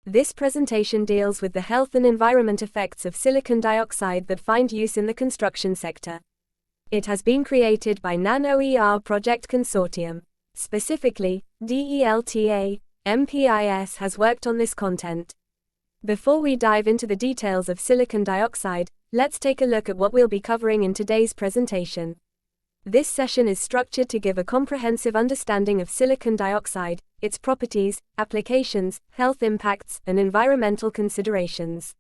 This presentation deals with the health and environment effects of silicon dioxide that find use in the construction sector. It has been created by NanOER Project Consortium. Specifically, DELTA, MPIS has worked on this content. Before we dive into the details of silicon dioxide, let's take a look at what we'll be covering in today's presentation. This session is structured to give a comprehensive understanding of silicon dioxide, its properties, applications, health impacts, and environmental considerations.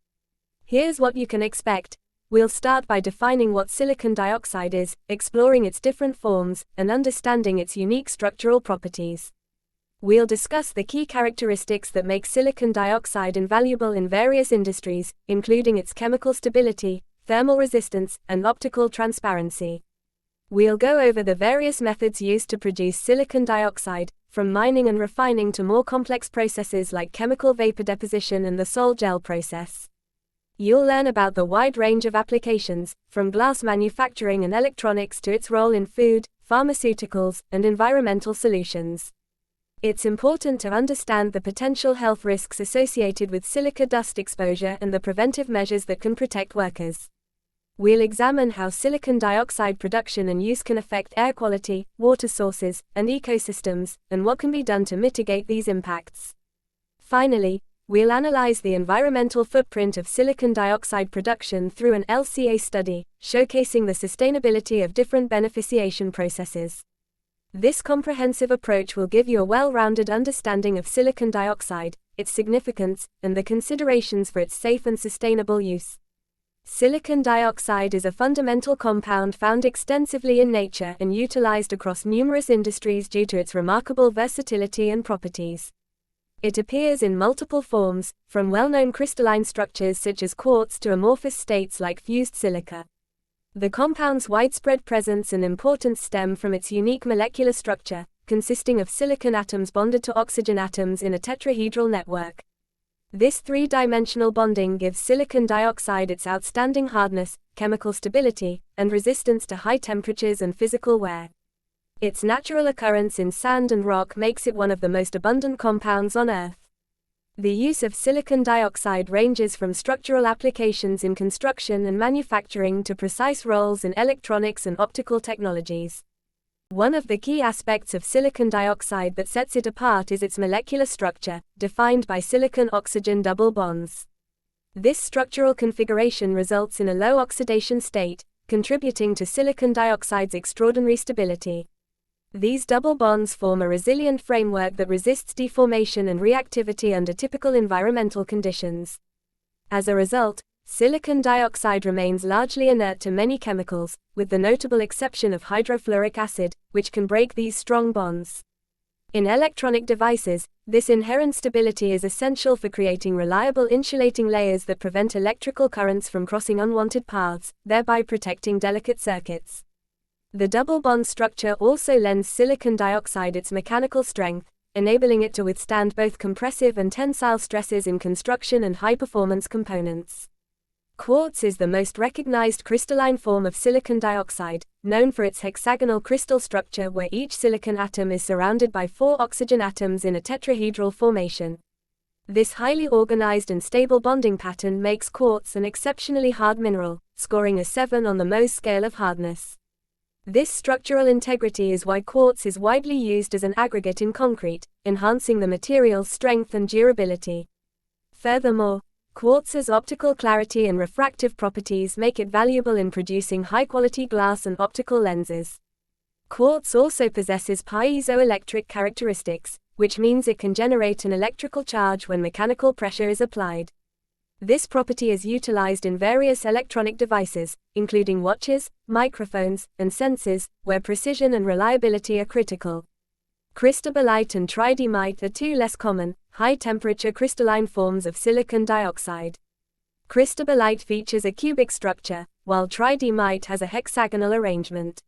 Here's what you can expect. We'll start by defining what silicon dioxide is, exploring its different forms, and understanding its unique structural properties. We'll discuss the key characteristics that make silicon dioxide invaluable in various industries, including its chemical stability, thermal resistance, and optical transparency. We'll go over the various methods used to produce silicon dioxide, from mining and refining to more complex processes like chemical vapor deposition and the sol gel process. You'll learn about the wide range of applications, from glass manufacturing and electronics to its role in food, pharmaceuticals, and environmental solutions. It's important to understand the potential health risks associated with silica dust exposure and the preventive measures that can protect workers. We'll examine how silicon dioxide production and use can affect air quality, water sources, and ecosystems, and what can be done to mitigate these impacts. Finally, we'll analyze the environmental footprint of silicon dioxide production through an LCA study, showcasing the sustainability of different beneficiation processes. This comprehensive approach will give you a well-rounded understanding of silicon dioxide, its significance, and the considerations for its safe and sustainable use. Silicon dioxide is a fundamental compound found extensively in nature and utilized across numerous industries due to its remarkable versatility and properties. It appears in multiple forms, from well-known crystalline structures such as quartz to amorphous states like fused silica. The compound's widespread presence and importance stem from its unique molecular structure, consisting of silicon atoms bonded to oxygen atoms in a tetrahedral network. This three-dimensional bonding gives silicon dioxide its outstanding hardness, chemical stability, and resistance to high temperatures and physical wear. Its natural occurrence in sand and rock makes it one of the most abundant compounds on Earth. The use of silicon dioxide ranges from structural applications in construction and manufacturing to precise roles in electronics and optical technologies. One of the key aspects of silicon dioxide that sets it apart is its molecular structure, defined by silicon-oxygen double bonds. This structural configuration results in a low oxidation state, contributing to silicon dioxide's extraordinary stability. These double bonds form a resilient framework that resists deformation and reactivity under typical environmental conditions. As a result, silicon dioxide remains largely inert to many chemicals, with the notable exception of hydrofluoric acid, which can break these strong bonds. In electronic devices, this inherent stability is essential for creating reliable insulating layers that prevent electrical currents from crossing unwanted paths, thereby protecting delicate circuits. The double bond structure also lends silicon dioxide its mechanical strength, enabling it to withstand both compressive and tensile stresses in construction and high-performance components. Quartz is the most recognized crystalline form of silicon dioxide, known for its hexagonal crystal structure where each silicon atom is surrounded by 4 oxygen atoms in a tetrahedral formation. This highly organized and stable bonding pattern makes quartz an exceptionally hard mineral, scoring a 7 on the Mohs scale of hardness. This structural integrity is why quartz is widely used as an aggregate in concrete, enhancing the material's strength and durability. Furthermore, quartz's optical clarity and refractive properties make it valuable in producing high-quality glass and optical lenses. Quartz also possesses piezoelectric characteristics, which means it can generate an electrical charge when mechanical pressure is applied. This property is utilized in various electronic devices, including watches, microphones, and sensors, where precision and reliability are critical. Cristobalite and tridymite are two less common, high-temperature crystalline forms of silicon dioxide. Cristobalite features a cubic structure, while tridymite has a hexagonal arrangement.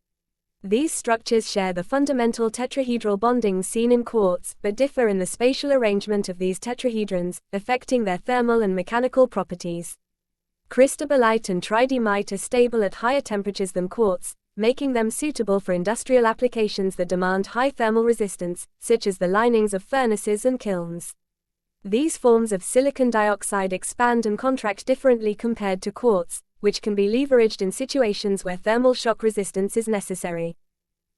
These structures share the fundamental tetrahedral bonding seen in quartz, but differ in the spatial arrangement of these tetrahedrons, affecting their thermal and mechanical properties. Cristobalite and tridymite are stable at higher temperatures than quartz, making them suitable for industrial applications that demand high thermal resistance, such as the linings of furnaces and kilns. These forms of silicon dioxide expand and contract differently compared to quartz, which can be leveraged in situations where thermal shock resistance is necessary.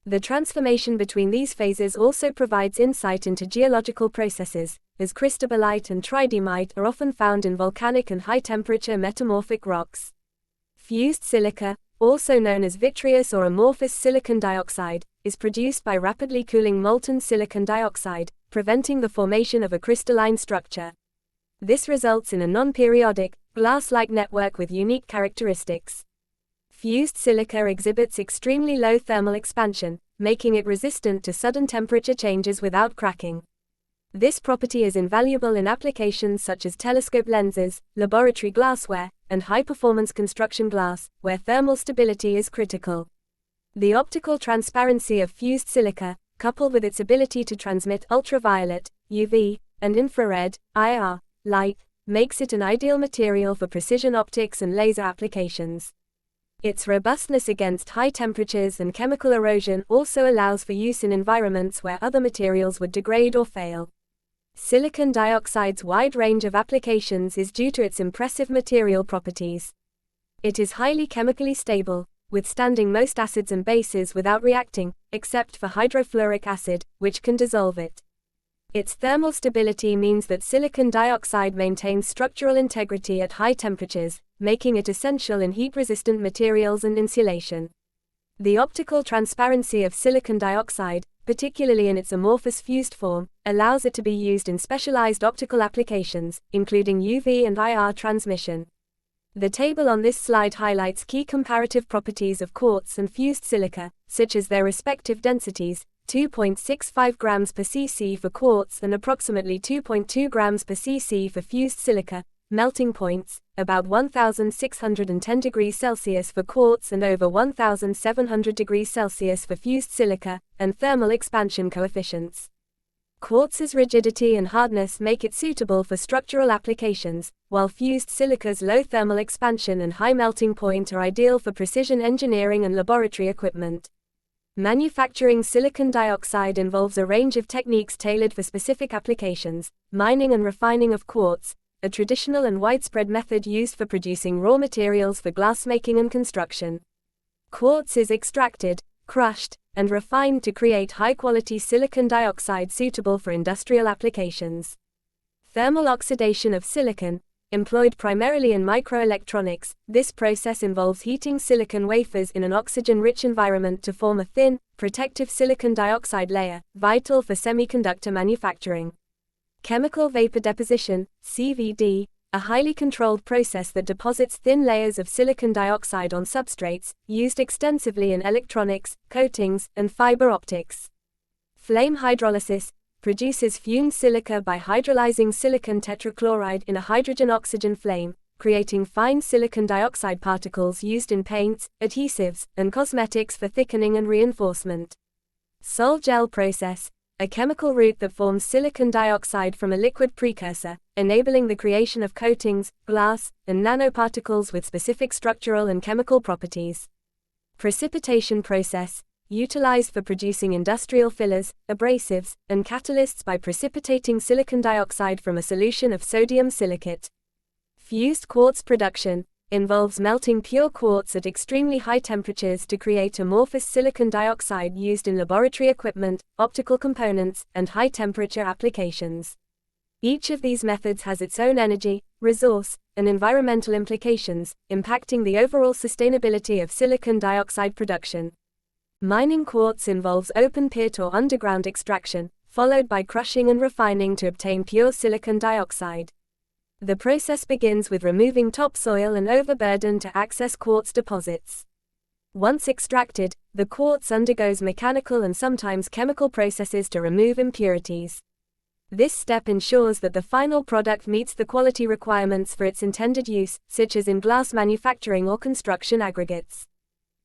The transformation between these phases also provides insight into geological processes, as cristobalite and tridymite are often found in volcanic and high-temperature metamorphic rocks. Fused silica, also known as vitreous or amorphous silicon dioxide, is produced by rapidly cooling molten silicon dioxide, preventing the formation of a crystalline structure. This results in a non-periodic, glass-like network with unique characteristics. Fused silica exhibits extremely low thermal expansion, making it resistant to sudden temperature changes without cracking. This property is invaluable in applications such as telescope lenses, laboratory glassware, and high-performance construction glass, where thermal stability is critical. The optical transparency of fused silica, coupled with its ability to transmit ultraviolet, UV, and infrared, IR, light, makes it an ideal material for precision optics and laser applications. Its robustness against high temperatures and chemical erosion also allows for use in environments where other materials would degrade or fail. Silicon dioxide's wide range of applications is due to its impressive material properties. It is highly chemically stable, withstanding most acids and bases without reacting, except for hydrofluoric acid, which can dissolve it. Its thermal stability means that silicon dioxide maintains structural integrity at high temperatures, making it essential in heat-resistant materials and insulation. The optical transparency of silicon dioxide, particularly in its amorphous fused form, allows it to be used in specialized optical applications, including UV and IR transmission. The table on this slide highlights key comparative properties of quartz and fused silica, such as their respective densities, 2.65 grams per cc for quartz and approximately 2.2 grams per cc for fused silica, melting points, about 1610 degrees Celsius for quartz and over 1700 degrees Celsius for fused silica, and thermal expansion coefficients. Quartz's rigidity and hardness make it suitable for structural applications, while fused silica's low thermal expansion and high melting point are ideal for precision engineering and laboratory equipment. Manufacturing silicon dioxide involves a range of techniques tailored for specific applications. Mining and refining of quartz, a traditional and widespread method used for producing raw materials for glassmaking and construction. Quartz is extracted, crushed, and refined to create high-quality silicon dioxide suitable for industrial applications. Thermal oxidation of silicon, employed primarily in microelectronics, this process involves heating silicon wafers in an oxygen-rich environment to form a thin, protective silicon dioxide layer, vital for semiconductor manufacturing. Chemical vapor deposition, CVD, a highly controlled process that deposits thin layers of silicon dioxide on substrates, used extensively in electronics, coatings, and fiber optics. Flame hydrolysis produces fumed silica by hydrolyzing silicon tetrachloride in a hydrogen-oxygen flame, creating fine silicon dioxide particles used in paints, adhesives, and cosmetics for thickening and reinforcement. Sol-gel process, a chemical route that forms silicon dioxide from a liquid precursor, enabling the creation of coatings, glass, and nanoparticles with specific structural and chemical properties. Precipitation process, utilized for producing industrial fillers, abrasives, and catalysts by precipitating silicon dioxide from a solution of sodium silicate. Fused quartz production involves melting pure quartz at extremely high temperatures to create amorphous silicon dioxide used in laboratory equipment, optical components, and high-temperature applications. Each of these methods has its own energy, resource, and environmental implications, impacting the overall sustainability of silicon dioxide production. Mining quartz involves open pit or underground extraction, followed by crushing and refining to obtain pure silicon dioxide. The process begins with removing topsoil and overburden to access quartz deposits. Once extracted, the quartz undergoes mechanical and sometimes chemical processes to remove impurities. This step ensures that the final product meets the quality requirements for its intended use, such as in glass manufacturing or construction aggregates.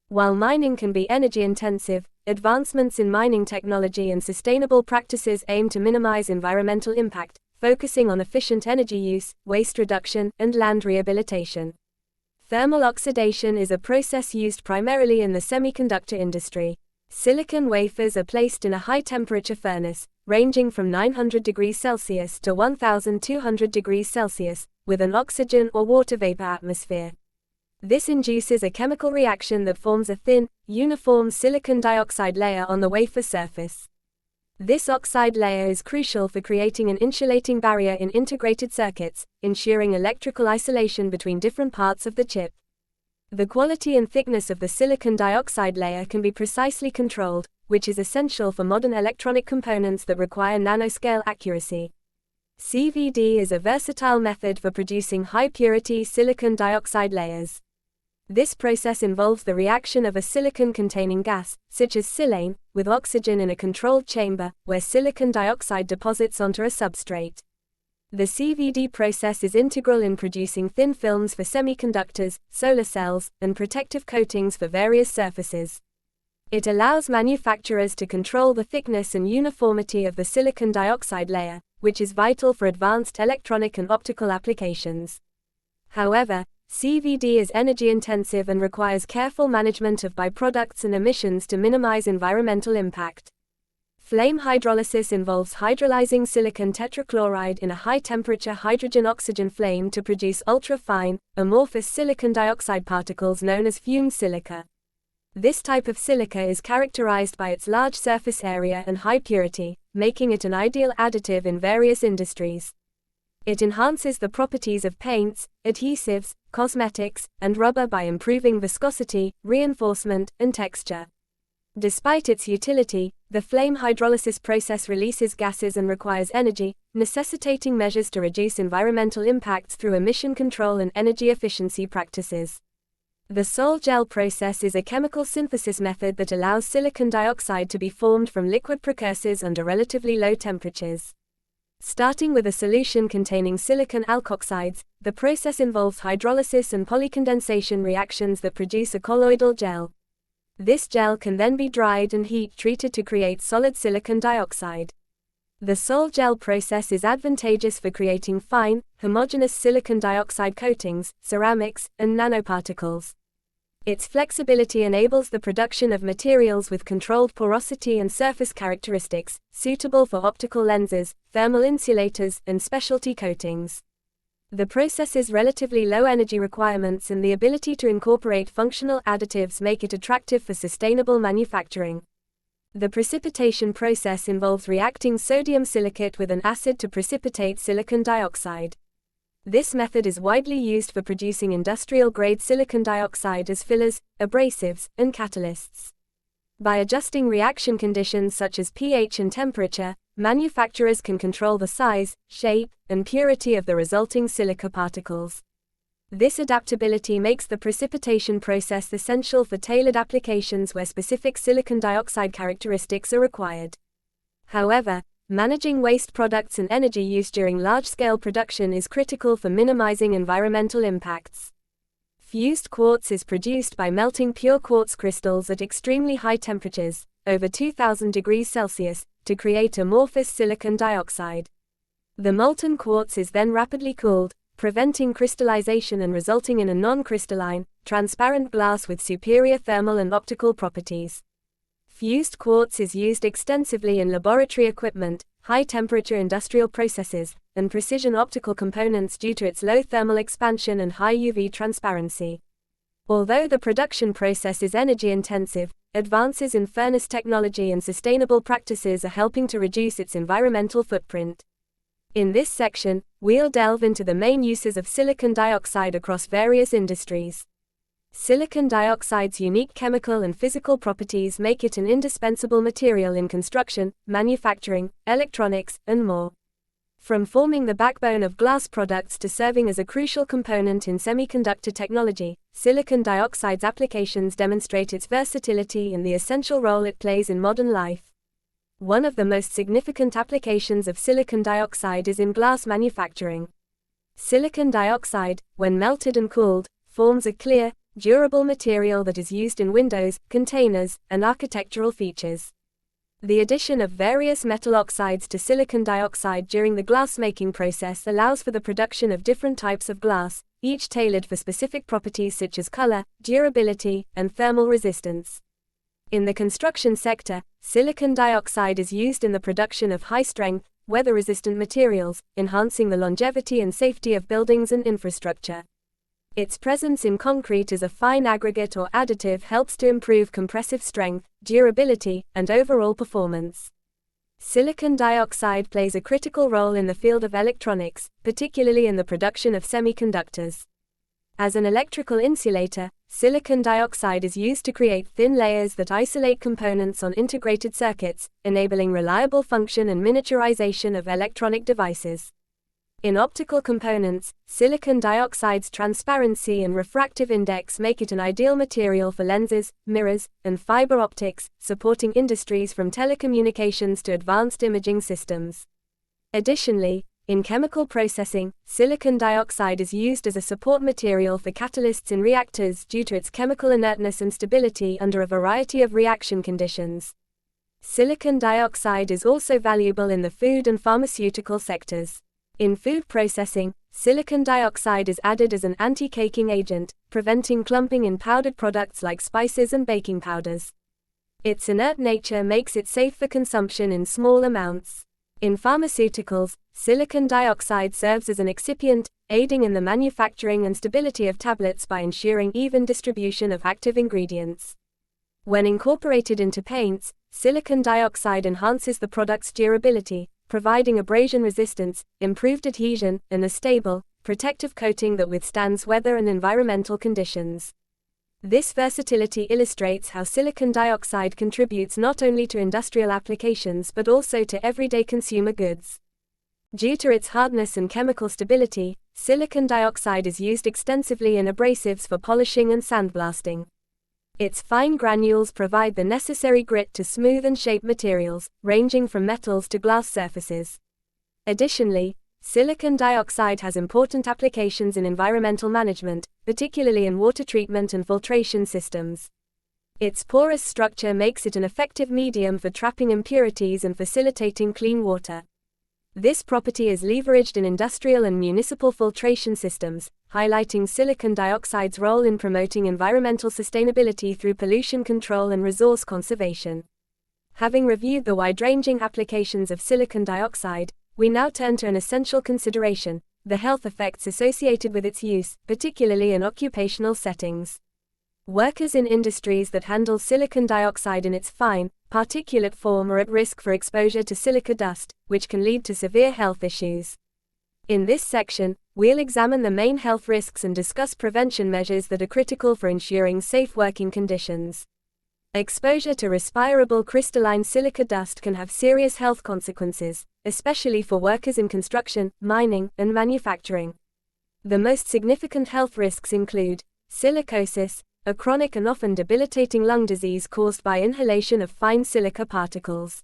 While mining can be energy-intensive, advancements in mining technology and sustainable practices aim to minimize environmental impact, focusing on efficient energy use, waste reduction, and land rehabilitation. Thermal oxidation is a process used primarily in the semiconductor industry. Silicon wafers are placed in a high-temperature furnace, ranging from 900 degrees Celsius to 1200 degrees Celsius, with an oxygen or water vapor atmosphere. This induces a chemical reaction that forms a thin, uniform silicon dioxide layer on the wafer surface. This oxide layer is crucial for creating an insulating barrier in integrated circuits, ensuring electrical isolation between different parts of the chip. The quality and thickness of the silicon dioxide layer can be precisely controlled, which is essential for modern electronic components that require nanoscale accuracy. CVD is a versatile method for producing high-purity silicon dioxide layers. This process involves the reaction of a silicon-containing gas, such as silane, with oxygen in a controlled chamber, where silicon dioxide deposits onto a substrate. The CVD process is integral in producing thin films for semiconductors, solar cells, and protective coatings for various surfaces. It allows manufacturers to control the thickness and uniformity of the silicon dioxide layer, which is vital for advanced electronic and optical applications. However, CVD is energy-intensive and requires careful management of byproducts and emissions to minimize environmental impact. Flame hydrolysis involves hydrolyzing silicon tetrachloride in a high-temperature hydrogen-oxygen flame to produce ultra-fine, amorphous silicon dioxide particles known as fumed silica. This type of silica is characterized by its large surface area and high purity, making it an ideal additive in various industries. It enhances the properties of paints, adhesives, cosmetics, and rubber by improving viscosity, reinforcement, and texture. Despite its utility, the flame hydrolysis process releases gases and requires energy, necessitating measures to reduce environmental impacts through emission control and energy efficiency practices. The sol-gel process is a chemical synthesis method that allows silicon dioxide to be formed from liquid precursors under relatively low temperatures. Starting with a solution containing silicon alkoxides, the process involves hydrolysis and polycondensation reactions that produce a colloidal gel. This gel can then be dried and heat-treated to create solid silicon dioxide. The sol-gel process is advantageous for creating fine, homogeneous silicon dioxide coatings, ceramics, and nanoparticles. Its flexibility enables the production of materials with controlled porosity and surface characteristics, suitable for optical lenses, thermal insulators, and specialty coatings. The process's relatively low energy requirements and the ability to incorporate functional additives make it attractive for sustainable manufacturing. The precipitation process involves reacting sodium silicate with an acid to precipitate silicon dioxide. This method is widely used for producing industrial-grade silicon dioxide as fillers, abrasives, and catalysts. By adjusting reaction conditions such as pH and temperature, manufacturers can control the size, shape, and purity of the resulting silica particles. This adaptability makes the precipitation process essential for tailored applications where specific silicon dioxide characteristics are required. However, managing waste products and energy use during large-scale production is critical for minimizing environmental impacts. Fused quartz is produced by melting pure quartz crystals at extremely high temperatures, over 2000 degrees Celsius, to create amorphous silicon dioxide. The molten quartz is then rapidly cooled, preventing crystallization and resulting in a non-crystalline, transparent glass with superior thermal and optical properties. Fused quartz is used extensively in laboratory equipment, high-temperature industrial processes, and precision optical components due to its low thermal expansion and high UV transparency. Although the production process is energy-intensive, advances in furnace technology and sustainable practices are helping to reduce its environmental footprint. In this section, we'll delve into the main uses of silicon dioxide across various industries. Silicon dioxide's unique chemical and physical properties make it an indispensable material in construction, manufacturing, electronics, and more. From forming the backbone of glass products to serving as a crucial component in semiconductor technology, silicon dioxide's applications demonstrate its versatility and the essential role it plays in modern life. One of the most significant applications of silicon dioxide is in glass manufacturing. Silicon dioxide, when melted and cooled, forms a clear, durable material that is used in windows, containers, and architectural features. The addition of various metal oxides to silicon dioxide during the glass-making process allows for the production of different types of glass, each tailored for specific properties such as color, durability, and thermal resistance. In the construction sector, silicon dioxide is used in the production of high-strength, weather-resistant materials, enhancing the longevity and safety of buildings and infrastructure. Its presence in concrete as a fine aggregate or additive helps to improve compressive strength, durability, and overall performance. Silicon dioxide plays a critical role in the field of electronics, particularly in the production of semiconductors. As an electrical insulator, silicon dioxide is used to create thin layers that isolate components on integrated circuits, enabling reliable function and miniaturization of electronic devices. In optical components, silicon dioxide's transparency and refractive index make it an ideal material for lenses, mirrors, and fiber optics, supporting industries from telecommunications to advanced imaging systems. Additionally, in chemical processing, silicon dioxide is used as a support material for catalysts in reactors due to its chemical inertness and stability under a variety of reaction conditions. Silicon dioxide is also valuable in the food and pharmaceutical sectors. In food processing, silicon dioxide is added as an anti-caking agent, preventing clumping in powdered products like spices and baking powders. Its inert nature makes it safe for consumption in small amounts. In pharmaceuticals, silicon dioxide serves as an excipient, aiding in the manufacturing and stability of tablets by ensuring even distribution of active ingredients. When incorporated into paints, silicon dioxide enhances the product's durability, providing abrasion resistance, improved adhesion, and a stable, protective coating that withstands weather and environmental conditions. This versatility illustrates how silicon dioxide contributes not only to industrial applications but also to everyday consumer goods. Due to its hardness and chemical stability, silicon dioxide is used extensively in abrasives for polishing and sandblasting. Its fine granules provide the necessary grit to smooth and shape materials, ranging from metals to glass surfaces. Additionally, silicon dioxide has important applications in environmental management, particularly in water treatment and filtration systems. Its porous structure makes it an effective medium for trapping impurities and facilitating clean water. This property is leveraged in industrial and municipal filtration systems, highlighting silicon dioxide's role in promoting environmental sustainability through pollution control and resource conservation. Having reviewed the wide-ranging applications of silicon dioxide, we now turn to an essential consideration: the health effects associated with its use, particularly in occupational settings. Workers in industries that handle silicon dioxide in its fine, particulate form are at risk for exposure to silica dust, which can lead to severe health issues. In this section, we'll examine the main health risks and discuss prevention measures that are critical for ensuring safe working conditions. Exposure to respirable crystalline silica dust can have serious health consequences, especially for workers in construction, mining, and manufacturing. The most significant health risks include silicosis, a chronic and often debilitating lung disease caused by inhalation of fine silica particles.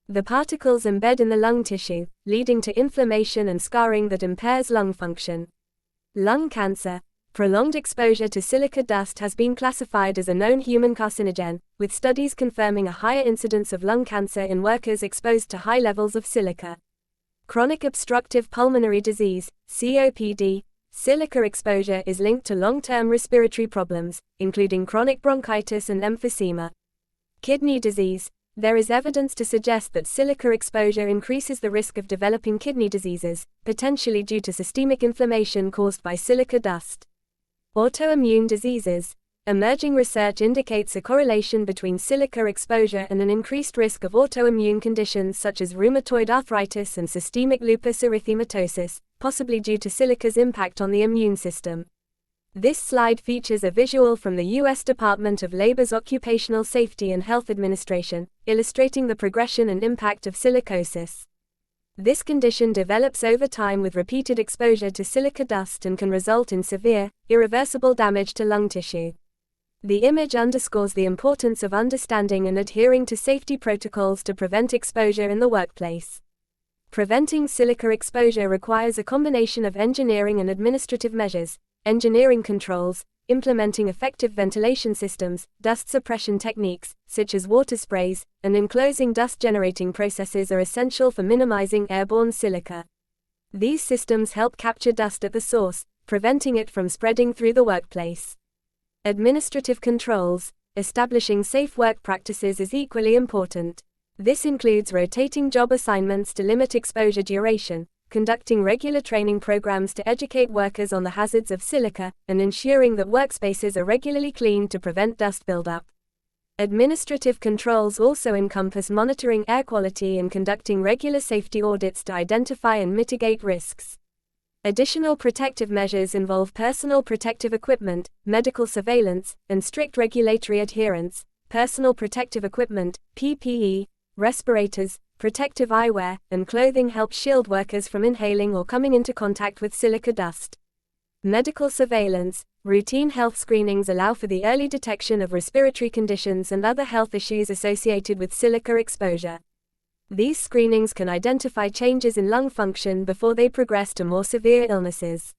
The particles embed in the lung tissue, leading to inflammation and scarring that impairs lung function. Lung cancer. Prolonged exposure to silica dust has been classified as a known human carcinogen, with studies confirming a higher incidence of lung cancer in workers exposed to high levels of silica. Chronic obstructive pulmonary disease, COPD. Silica exposure is linked to long-term respiratory problems, including chronic bronchitis and emphysema. Kidney disease. There is evidence to suggest that silica exposure increases the risk of developing kidney diseases, potentially due to systemic inflammation caused by silica dust. Autoimmune diseases. Emerging research indicates a correlation between silica exposure and an increased risk of autoimmune conditions such as rheumatoid arthritis and systemic lupus erythematosus, possibly due to silica's impact on the immune system. This slide features a visual from the U.S. Department of Labor's Occupational Safety and Health Administration, illustrating the progression and impact of silicosis. This condition develops over time with repeated exposure to silica dust and can result in severe, irreversible damage to lung tissue. The image underscores the importance of understanding and adhering to safety protocols to prevent exposure in the workplace. Preventing silica exposure requires a combination of engineering and administrative measures. Engineering controls, implementing effective ventilation systems, dust suppression techniques, such as water sprays, and enclosing dust-generating processes are essential for minimizing airborne silica. These systems help capture dust at the source, preventing it from spreading through the workplace. Administrative controls. establishing safe work practices is equally important. This includes rotating job assignments to limit exposure duration, conducting regular training programs to educate workers on the hazards of silica, and ensuring that workspaces are regularly cleaned to prevent dust buildup. Administrative controls also encompass monitoring air quality and conducting regular safety audits to identify and mitigate risks. Additional protective measures involve personal protective equipment, medical surveillance, and strict regulatory adherence. Personal protective equipment, PPE, respirators, protective eyewear, and clothing help shield workers from inhaling or coming into contact with silica dust. Medical surveillance, routine health screenings allow for the early detection of respiratory conditions and other health issues associated with silica exposure. These screenings can identify changes in lung function before they progress to more severe illnesses.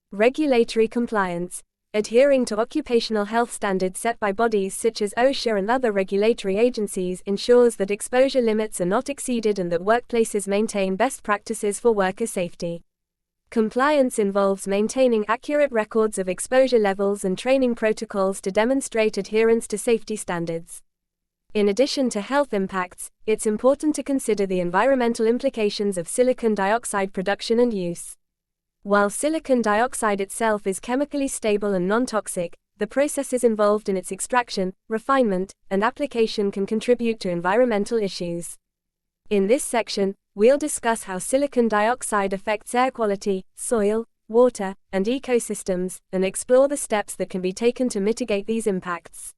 Regulatory compliance, adhering to occupational health standards set by bodies such as OSHA and other regulatory agencies ensures that exposure limits are not exceeded and that workplaces maintain best practices for worker safety. Compliance involves maintaining accurate records of exposure levels and training protocols to demonstrate adherence to safety standards. In addition to health impacts, it's important to consider the environmental implications of silicon dioxide production and use. While silicon dioxide itself is chemically stable and non-toxic, the processes involved in its extraction, refinement, and application can contribute to environmental issues. In this section, we'll discuss how silicon dioxide affects air quality, soil, water, and ecosystems, and explore the steps that can be taken to mitigate these impacts.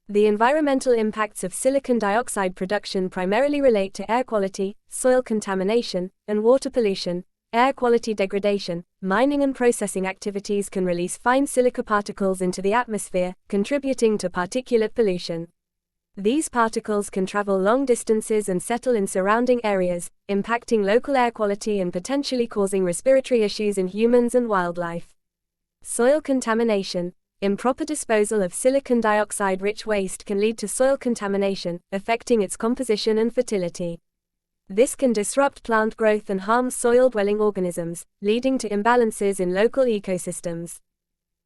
The environmental impacts of silicon dioxide production primarily relate to air quality, soil contamination, and water pollution. Air quality degradation, mining and processing activities can release fine silica particles into the atmosphere, contributing to particulate pollution. These particles can travel long distances and settle in surrounding areas, impacting local air quality and potentially causing respiratory issues in humans and wildlife. Soil contamination, improper disposal of silicon dioxide-rich waste can lead to soil contamination, affecting its composition and fertility. This can disrupt plant growth and harm soil-dwelling organisms, leading to imbalances in local ecosystems.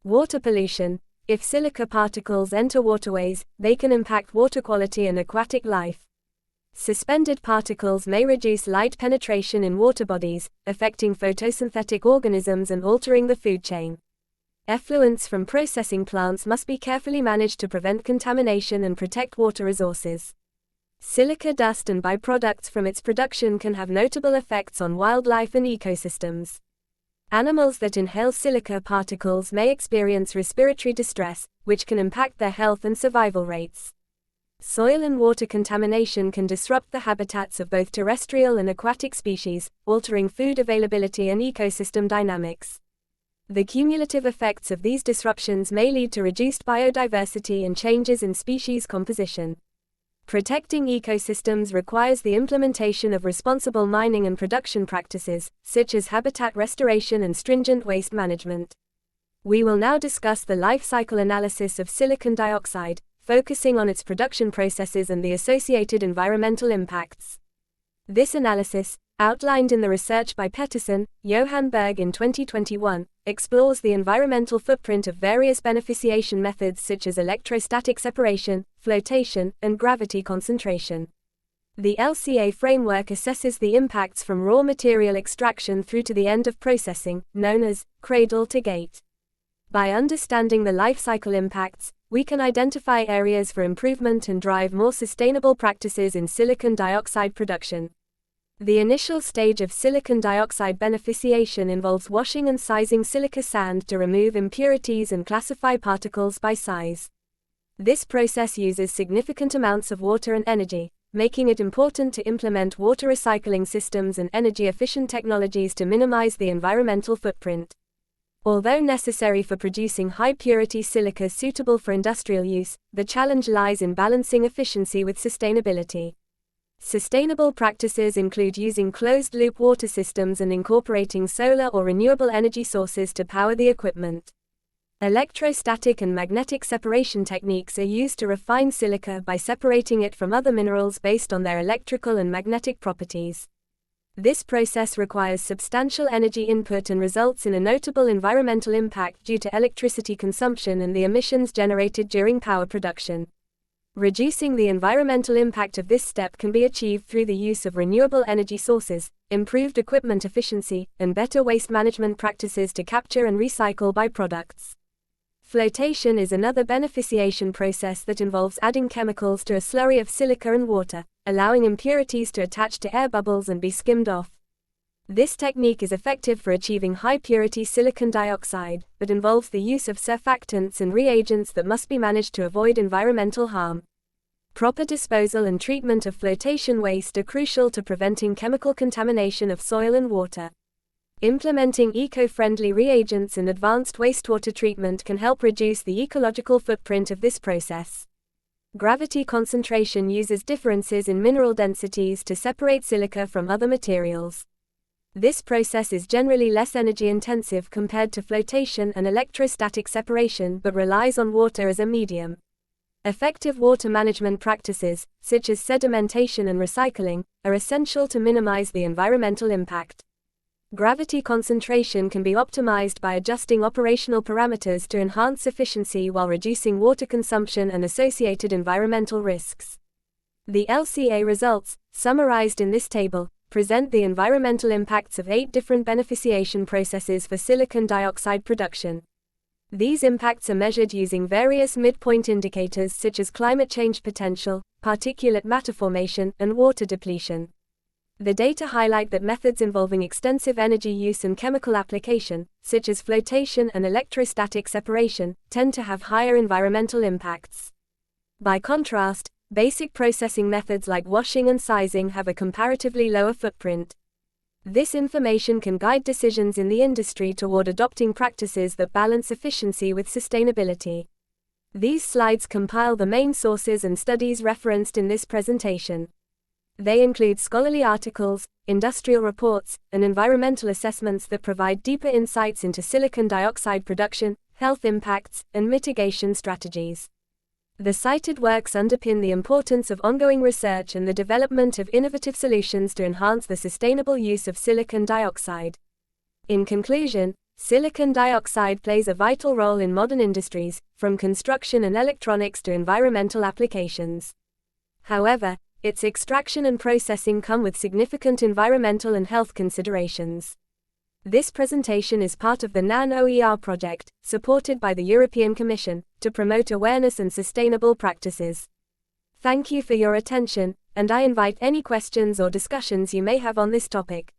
Water pollution. If silica particles enter waterways, they can impact water quality and aquatic life. Suspended particles may reduce light penetration in water bodies, affecting photosynthetic organisms and altering the food chain. Effluents from processing plants must be carefully managed to prevent contamination and protect water resources. Silica dust and byproducts from its production can have notable effects on wildlife and ecosystems. Animals that inhale silica particles may experience respiratory distress, which can impact their health and survival rates. Soil and water contamination can disrupt the habitats of both terrestrial and aquatic species, altering food availability and ecosystem dynamics. The cumulative effects of these disruptions may lead to reduced biodiversity and changes in species composition. Protecting ecosystems requires the implementation of responsible mining and production practices, such as habitat restoration and stringent waste management. We will now discuss the life cycle analysis of silicon dioxide, focusing on its production processes and the associated environmental impacts. This analysis, outlined in the research by Pettersson, Johan Berg in 2021, explores the environmental footprint of various beneficiation methods such as electrostatic separation, flotation, and gravity concentration. The LCA framework assesses the impacts from raw material extraction through to the end of processing, known as cradle to gate. By understanding the life cycle impacts, we can identify areas for improvement and drive more sustainable practices in silicon dioxide production. The initial stage of silicon dioxide beneficiation involves washing and sizing silica sand to remove impurities and classify particles by size. This process uses significant amounts of water and energy, making it important to implement water recycling systems and energy-efficient technologies to minimize the environmental footprint. Although necessary for producing high-purity silica suitable for industrial use, the challenge lies in balancing efficiency with sustainability. Sustainable practices include using closed-loop water systems and incorporating solar or renewable energy sources to power the equipment. Electrostatic and magnetic separation techniques are used to refine silica by separating it from other minerals based on their electrical and magnetic properties. This process requires substantial energy input and results in a notable environmental impact due to electricity consumption and the emissions generated during power production. Reducing the environmental impact of this step can be achieved through the use of renewable energy sources, improved equipment efficiency, and better waste management practices to capture and recycle byproducts. Flotation is another beneficiation process that involves adding chemicals to a slurry of silica and water, allowing impurities to attach to air bubbles and be skimmed off. This technique is effective for achieving high-purity silicon dioxide, but involves the use of surfactants and reagents that must be managed to avoid environmental harm. Proper disposal and treatment of flotation waste are crucial to preventing chemical contamination of soil and water. Implementing eco-friendly reagents and advanced wastewater treatment can help reduce the ecological footprint of this process. Gravity concentration uses differences in mineral densities to separate silica from other materials. This process is generally less energy-intensive compared to flotation and electrostatic separation but relies on water as a medium. Effective water management practices, such as sedimentation and recycling, are essential to minimize the environmental impact. Gravity concentration can be optimized by adjusting operational parameters to enhance efficiency while reducing water consumption and associated environmental risks. The LCA results, summarized in this table, present the environmental impacts of 8 different beneficiation processes for silicon dioxide production. These impacts are measured using various midpoint indicators such as climate change potential, particulate matter formation, and water depletion. The data highlight that methods involving extensive energy use and chemical application, such as flotation and electrostatic separation, tend to have higher environmental impacts. By contrast, basic processing methods like washing and sizing have a comparatively lower footprint. This information can guide decisions in the industry toward adopting practices that balance efficiency with sustainability. These slides compile the main sources and studies referenced in this presentation. They include scholarly articles, industrial reports, and environmental assessments that provide deeper insights into silicon dioxide production, health impacts, and mitigation strategies. The cited works underpin the importance of ongoing research and the development of innovative solutions to enhance the sustainable use of silicon dioxide. In conclusion, silicon dioxide plays a vital role in modern industries, from construction and electronics to environmental applications. However, its extraction and processing come with significant environmental and health considerations. This presentation is part of the NanOER project, supported by the European Commission, to promote awareness and sustainable practices. Thank you for your attention, and I invite any questions or discussions you may have on this topic.